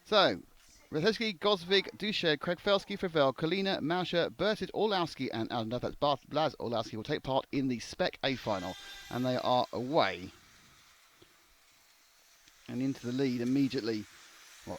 So, Rathesky, Gosvig, Duchet, Craig Felsky, Fravel, Kalina, Mauscher, Bertit, Orlowski, and that's Blaz Orlowski will take part in the Spec A final. And they are away. And into the lead immediately. What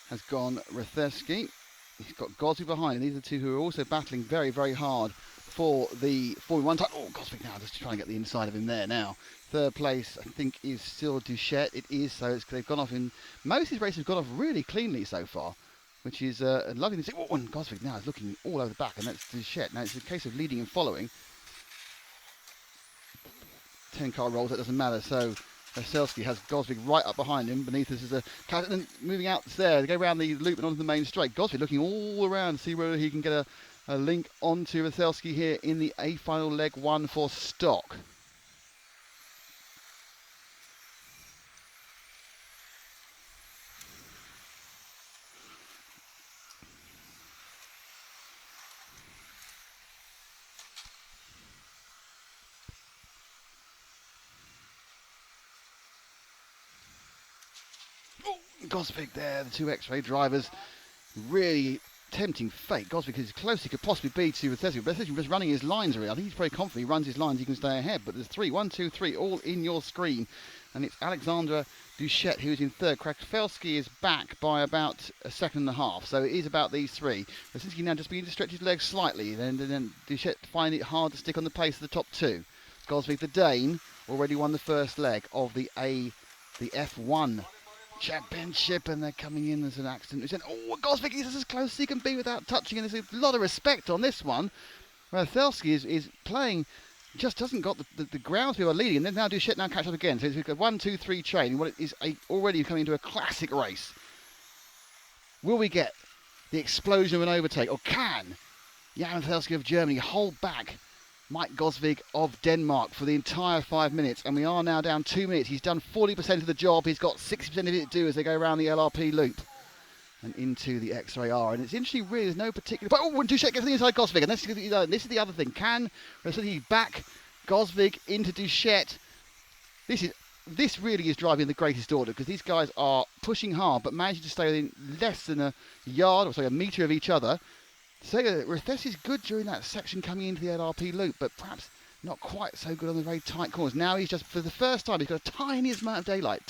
has gone Rathesky. He's got Gosvig behind, and these are the two who are also battling very, very hard for the 4-1 title. Oh, Gosvig now just trying to get the inside of him there now. Third place, I think, is still Duchet. It is, so they've gone off in... Most of these races have gone off really cleanly so far, which is a lovely thing to see. Oh, and Gosvig now is looking all over the back, and that's Duchet. Now, it's a case of leading and following. 10-car rolls, that doesn't matter, so... Selski has Gosvig right up behind him. Beneath us is a Catalan moving out there. They go around the loop and onto the main straight. Gosvig looking all around to see whether he can get a link onto Selski here in the A final leg one for stock. Gosvig there, the two X-ray drivers, really tempting fate. Gosvig is as close as he could possibly be to Selski, but Selski just running his lines really. I think he's very confident he runs his lines, he can stay ahead, but there's 3, 1, 2, 3, all in your screen, and it's Alexandra Duchet who's in third. Krafelski is back by about a second and a half, so it is about these three. Selski now just beginning to stretch his legs slightly, then Duchet finding it hard to stick on the pace of the top two. Gosvig, the Dane, already won the first leg of the F1 Championship, and they're coming in as an accident. Oh, Gosvig is as close as he can be without touching, and there's a lot of respect on this one. Rathelski is playing, just doesn't got the ground people are leading, and then now Duchet now catch up again. So it's a 1, 2, 3 chain, what is already coming into a classic race. Will we get the explosion of an overtake, or can Jan Rathelski of Germany hold back Mike Gosvig of Denmark for the entire 5 minutes? And we are now down 2 minutes. He's done 40% of the job. He's got 60% of it to do as they go around the LRP loop and into the X-Ray R. And it's interesting, really, there's no particular... Oh, when Duchet gets the inside Gosvig, and this is the other thing. Can Rathelski back Gosvig into Duchet? This really is driving the greatest order, because these guys are pushing hard but managing to stay within less than a yard, or sorry, a metre of each other. So Rathes is good during that section coming into the LRP loop, but perhaps not quite so good on the very tight corners. Now he's just, for the first time, he's got a tiniest amount of daylight.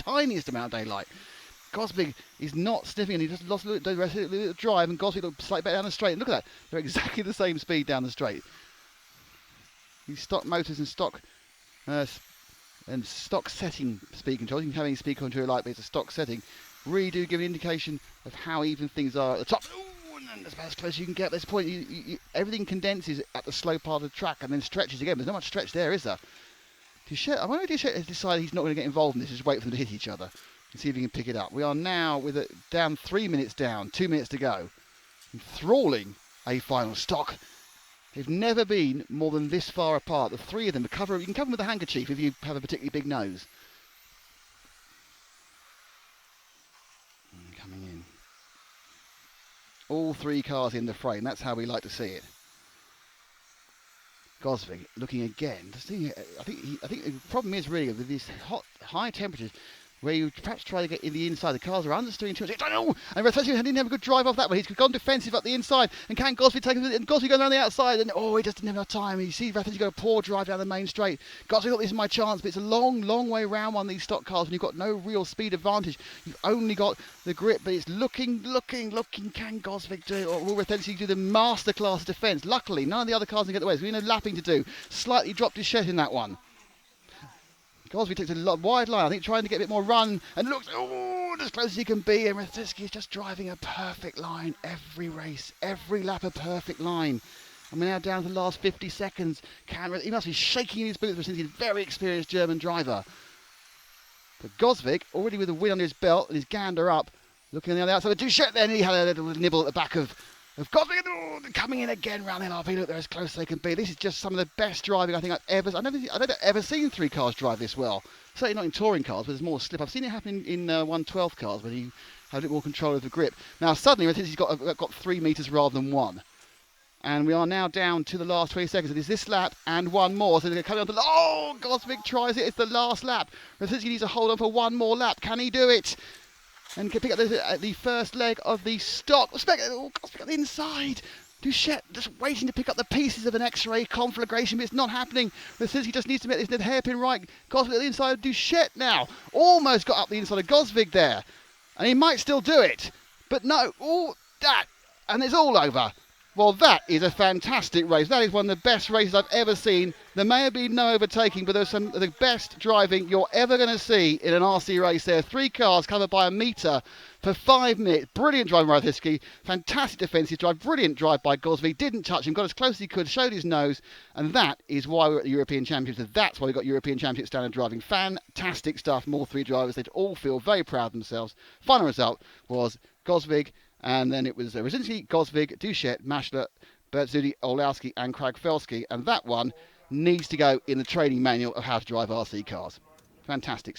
Gosvig is not sniffing, and he just lost the rest of the drive, and Gosvig looks slightly better down the straight. And look at that, they're exactly the same speed down the straight. These stock motors and stock setting speed controls. You can have any speed control you like, but it's a stock setting. Really do give an indication of how even things are at the top. And that's about as close as you can get at this point. Everything condenses at the slow part of the track and then stretches again. There's not much stretch there, is there? I wonder if Duchet has decided he's not going to get involved in this, just wait for them to hit each other and see if he can pick it up. We are now with it down 3 minutes down, 2 minutes to go. Enthralling a final stock. They've never been more than this far apart. The three of them, you can cover them with a handkerchief if you have a particularly big nose. Coming in. All three cars in the frame. That's how we like to see it. Gosvig looking again. I think the problem is really with these high temperatures, where you perhaps try to get in the inside. The cars are understeering too much. I know! And Rathelski didn't have a good drive off that way. He's gone defensive up the inside. And can Gosvig take it? And Gosvig goes around the outside. And he just didn't have enough time. You see Rathelski got a poor drive down the main straight. Gosvig thought, this is my chance. But it's a long, long way round on these stock cars when you've got no real speed advantage. You've only got the grip. But it's looking. Can Gosvig do it? Or will Rathelski do the masterclass defence? Luckily, none of the other cars can get the way. So we have no lapping to do. Slightly dropped his shed in that one. Gosvig takes a wide line, I think, trying to get a bit more run, and looks as close as he can be. And Rathelski is just driving a perfect line every race, every lap a perfect line. And we're now down to the last 50 seconds. He must be shaking in his boots since he's a very experienced German driver. But Gosvig, already with a win under his belt and his gander up, looking on the other outside. Duchet then, he had a little nibble at the back of Gosvig, coming in again round the LRP. Look, they're as close as they can be. This is just some of the best driving I think I've ever seen three cars drive this well. Certainly not in touring cars, but there's more slip. I've seen it happen in 1/12 cars, where he had a bit more control of the grip. Now suddenly, he's got 3 metres rather than 1. And we are now down to the last 20 seconds. It is this lap and one more. So they're coming on to... Gosvig tries it. It's the last lap. Rathelski needs to hold on for one more lap. Can he do it? and pick up the first leg of the stock. Spec on the inside. Duchette just waiting to pick up the pieces of an X-ray conflagration, but it's not happening. He just needs to make this hairpin right. Gosvig at the inside of Duchette now. Almost got up the inside of Gosvig there. And he might still do it. But no, all that. And it's all over. Well, that is a fantastic race. That is one of the best races I've ever seen. There may have been no overtaking, but there's some of the best driving you're ever going to see in an RC race there. 3 cars covered by a metre for 5 minutes. Brilliant driving by Hiskey. Fantastic defensive drive. Brilliant drive by Gosvig. Didn't touch him. Got as close as he could. Showed his nose. And that is why we're at the European Championships. And that's why we got European Championship standard driving. Fantastic stuff from all 3 drivers. They'd all feel very proud of themselves. Final result was Gosvig. And then it was Rosinski, Gosvig, Duchette, Maschler, Bertzudi, Olowski and Kragfelski. And that one needs to go in the training manual of how to drive RC cars. Fantastic.